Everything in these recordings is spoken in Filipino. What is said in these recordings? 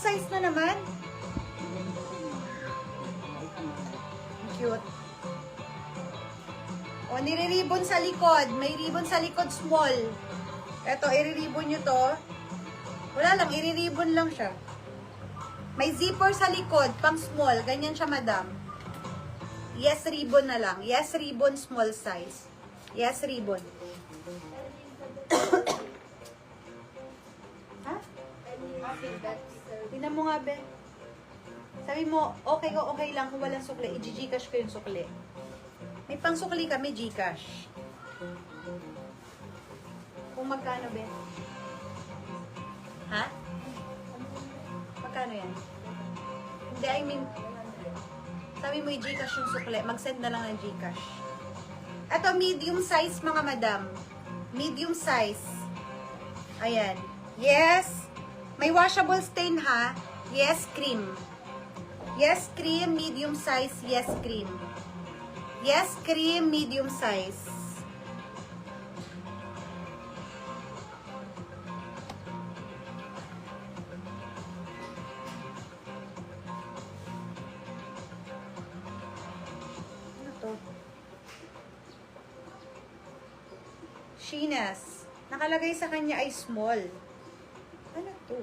size na naman. Cute. O, nire-ribbon sa likod. May ribbon sa likod, small. Eto, i-ribbon nyo to. Wala lang, i-ribbon lang siya. May zipper sa likod, pang small. Ganyan siya, madam. Yes, ribbon na lang. Yes, ribbon, small size. Yes, ribbon. Ha? Tingnan mo nga, be. Sabi mo, okay o okay lang kung walang sukli. I-Gcash ko yung sukli. May pang sukli kami, Gcash. Kung magkano, be? Ha? Magkano yan? Hindi, I mean, sabi mo i-Gcash yung sukli, mag-send na lang ng Gcash. Ito, medium size, mga madam. Medium size. Ayan. Yes. May washable stain, ha? Yes, cream. Yes, cream, medium size. Yes, cream. Yes, cream, medium size. Sheena's. Nakalagay sa kanya ay small. Ano to?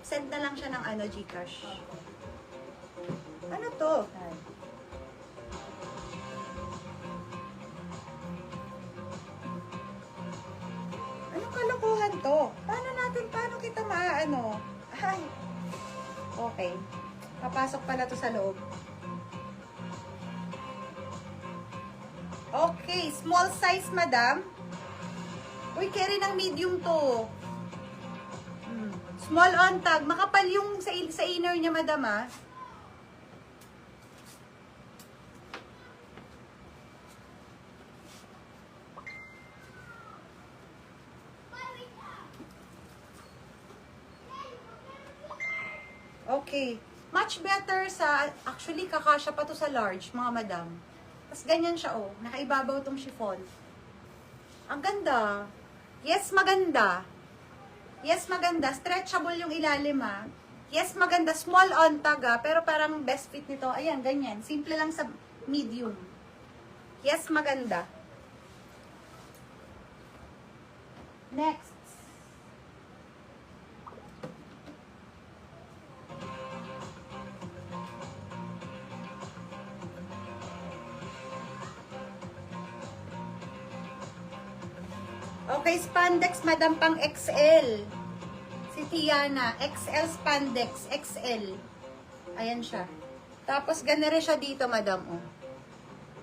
Send na lang siya ng ano, Gcash. Ano to? Anong kalokohan to? Paano kita maano? Ay. Okay. Papasok pala to sa loob. Okay, small size, madam. Uy, carry ng medium to. Small on tag. Makapal yung sa inner niya, madam, ah. Okay. Much better sa, actually, kakasya pa to sa large, mga madam. Tapos ganyan siya, oh. Nakaibabaw tong chiffon. Ang ganda. Yes, maganda. Yes, maganda. Stretchable yung ilalim, ah. Yes, maganda. Small on tag, ah. Pero parang best fit nito. Ayan, ganyan. Simple lang sa medium. Yes, maganda. Next. Okay, spandex, madam, pang XL. Si Tiana, XL spandex, XL. Ayan siya. Tapos, gana rin siya dito, madam, oh.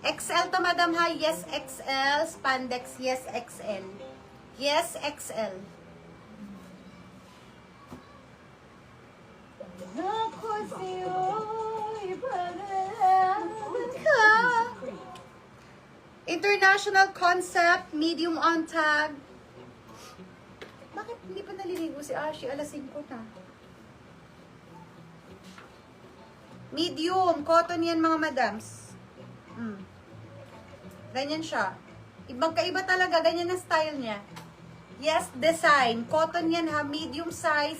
XL to, madam, ha? Yes, XL. Spandex, yes, XL. Yes, XL. International concept, medium on tag. Bakit hindi pa naliligo si Ashi? Alas 5 na. Medium, cotton yan, mga madams. Ganyan siya. Ibang kaiba talaga, ganyan ang style niya. Yes, design. Cotton yan, ha? Medium size.